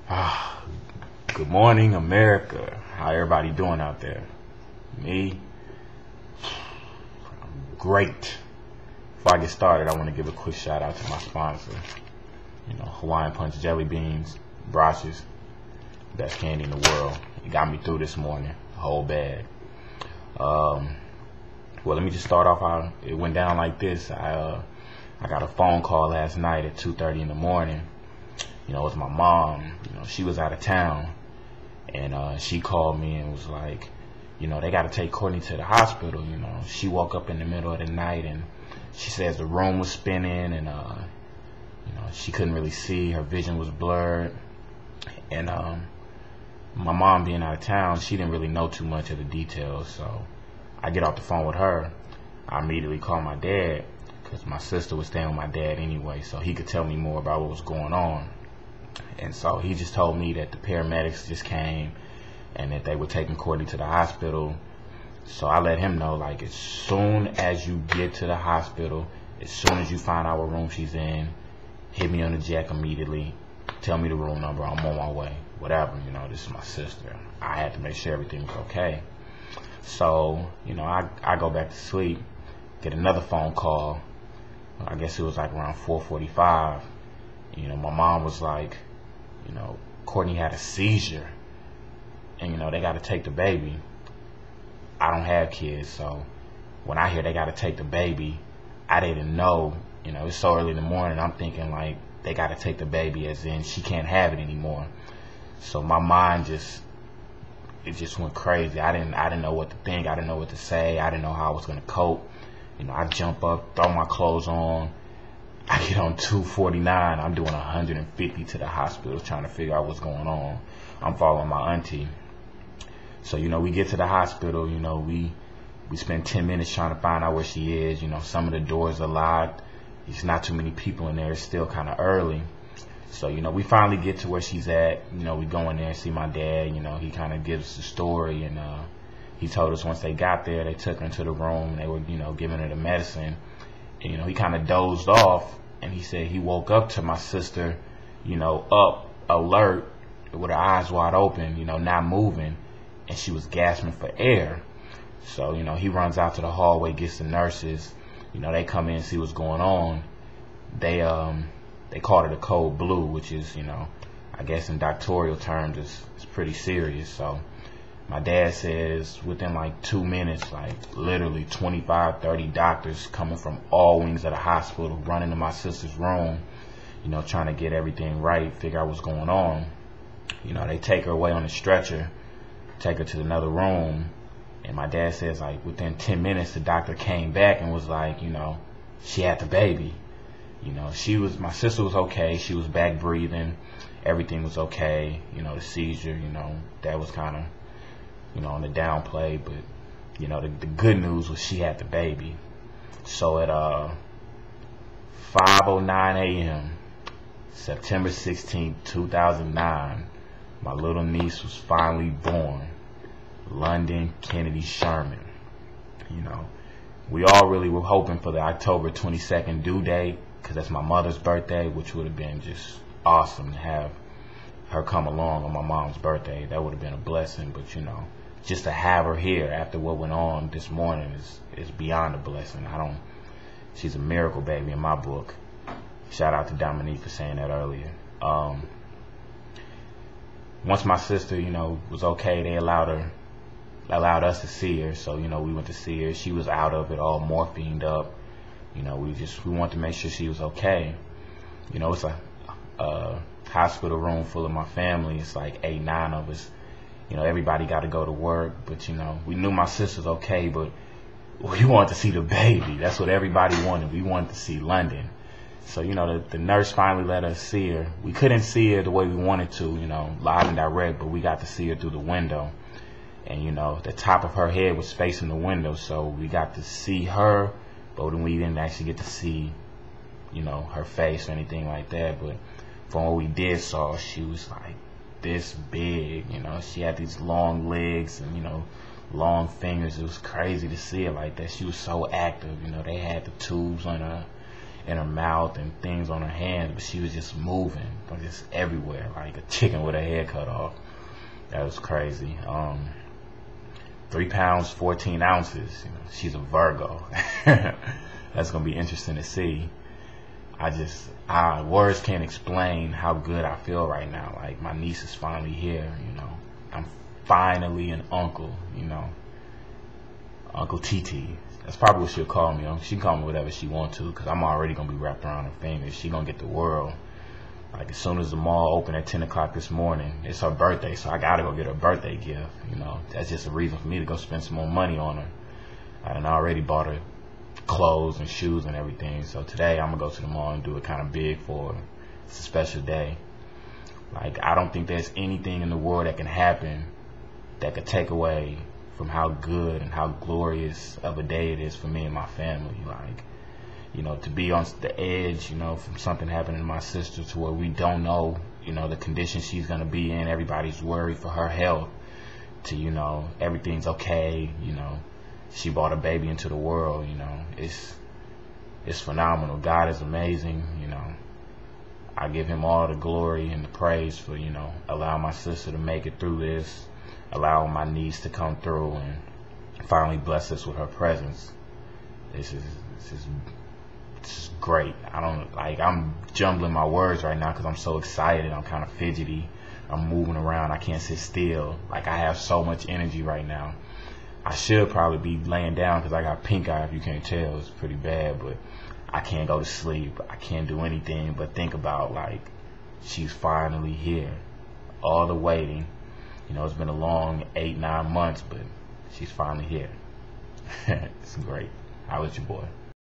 Ah, good morning, America. How everybody doing out there? Me, I'm great. Before I get started, I want to give a quick shout out to my sponsor. Hawaiian Punch Jelly Beans, Brach's, best candy in the world. It got me through this morning, a whole bag. Well, let me just start off how it went down like this. I got a phone call last night at 2:30 in the morning. It was my mom. She was out of town, and she called me and was like, they got to take Courtney to the hospital. She woke up in the middle of the night, and she says the room was spinning, and she couldn't really see. Her vision was blurred, and my mom being out of town, she didn't really know too much of the details. So I get off the phone with her. I immediately call my dad, because my sister was staying with my dad anyway, so he could tell me more about what was going on. And so he just told me that the paramedics just came and that they were taking Courtney to the hospital. So I let him know, like, as soon as you get to the hospital, as soon as you find out what room she's in, hit me on the jack immediately, tell me the room number, I'm on my way, whatever. This is my sister. I had to make sure everything was okay. So, I go back to sleep, get another phone call. I guess it was like around 4:45. My mom was like, Courtney had a seizure, and they got to take the baby. I don't have kids, so when I hear they got to take the baby, I didn't know. It's so early in the morning. I'm thinking like they got to take the baby, as in she can't have it anymore. So my mind just went crazy. I didn't know what to think. I didn't know what to say. I didn't know how I was gonna cope. I jump up, throw my clothes on. I get on 249. I'm doing 150 to the hospital trying to figure out what's going on. I'm following my auntie. So, we get to the hospital. We spend 10 minutes trying to find out where she is. Some of the doors are locked. There's not too many people in there. It's still kind of early. So, we finally get to where she's at. We go in there and see my dad. He kind of gives the story. And he told us once they got there, they took her into the room. They were, giving her the medicine. And, he kind of dozed off. And he said he woke up to my sister, up, alert, with her eyes wide open, not moving. And she was gasping for air. So, he runs out to the hallway, gets the nurses. They come in and see what's going on. They called it a cold blue, which is, I guess in doctoral terms, it's pretty serious. So my dad says within like 2 minutes, like literally 25, 30 doctors coming from all wings of the hospital, running to my sister's room, trying to get everything right, figure out what's going on. They take her away on a stretcher, take her to another room. And my dad says, like, within 10 minutes, the doctor came back and was like, she had the baby. My sister was okay. She was back breathing. Everything was okay. The seizure, that was kind of, on the downplay. But, the good news was she had the baby. So at 5:09 a.m., September 16th, 2009, my little niece was finally born. London Kennedy Sherman. We all really were hoping for the October 22nd due date, because that's my mother's birthday, which would have been just awesome to have her come along on my mom's birthday. That would have been a blessing. But just to have her here after what went on this morning is beyond a blessing. She's a miracle baby in my book. Shout out to Dominique for saying that earlier. Once my sister, was okay, they allowed us to see her. So, we went to see her. She was out of it, all morphined up. We wanted to make sure she was okay. It's a hospital room full of my family. It's like 8, 9 of us. Everybody got to go to work. But, we knew my sister's okay, but we wanted to see the baby. That's what everybody wanted. We wanted to see London. So, the nurse finally let us see her. We couldn't see her the way we wanted to, live and direct, but we got to see her through the window. And, the top of her head was facing the window, so we got to see her, but we didn't actually get to see, her face or anything like that. But from what we did saw, she was like this big, she had these long legs and, long fingers. It was crazy to see her like that. She was so active, they had the tubes on her. in her mouth and things on her hands, but she was just moving, just everywhere, like a chicken with her head cut off. That was crazy. 3 pounds, 14 ounces. You know, she's a Virgo. That's gonna be interesting to see. Words can't explain how good I feel right now. Like, my niece is finally here, you know. I'm finally an uncle, you know. Uncle TT. That's probably what she'll call me. She can call me whatever she wants to, because I'm already gonna be wrapped around her finger. She gonna get the world. Like, as soon as the mall opened at 10 o'clock this morning, it's her birthday, so I gotta go get her a birthday gift, you know. That's just a reason for me to go spend some more money on her. I done already bought her clothes and shoes and everything, so today I'm gonna go to the mall and do it kind of big for her. It's a special day. Like, I don't think there's anything in the world that can happen that could take away from how good and how glorious of a day it is for me and my family. Like, you know, to be on the edge, you know, from something happening to my sister, to where we don't know, you know, the condition she's going to be in. Everybody's worried for her health, to, you know, everything's okay, you know. She brought a baby into the world, you know. It's phenomenal. God is amazing, you know. I give him all the glory and the praise for, you know, allowing my sister to make it through this, allowing my niece to come through and finally bless us with her presence. This is great. I'm jumbling my words right now because I'm so excited. I'm kind of fidgety. I'm moving around. I can't sit still. Like, I have so much energy right now. I should probably be laying down because I got pink eye, if you can't tell. It's pretty bad, but I can't go to sleep. I can't do anything but think about, like, she's finally here. All the waiting. You know, it's been a long 8-9 months, but she's finally here. It's great. How was your boy?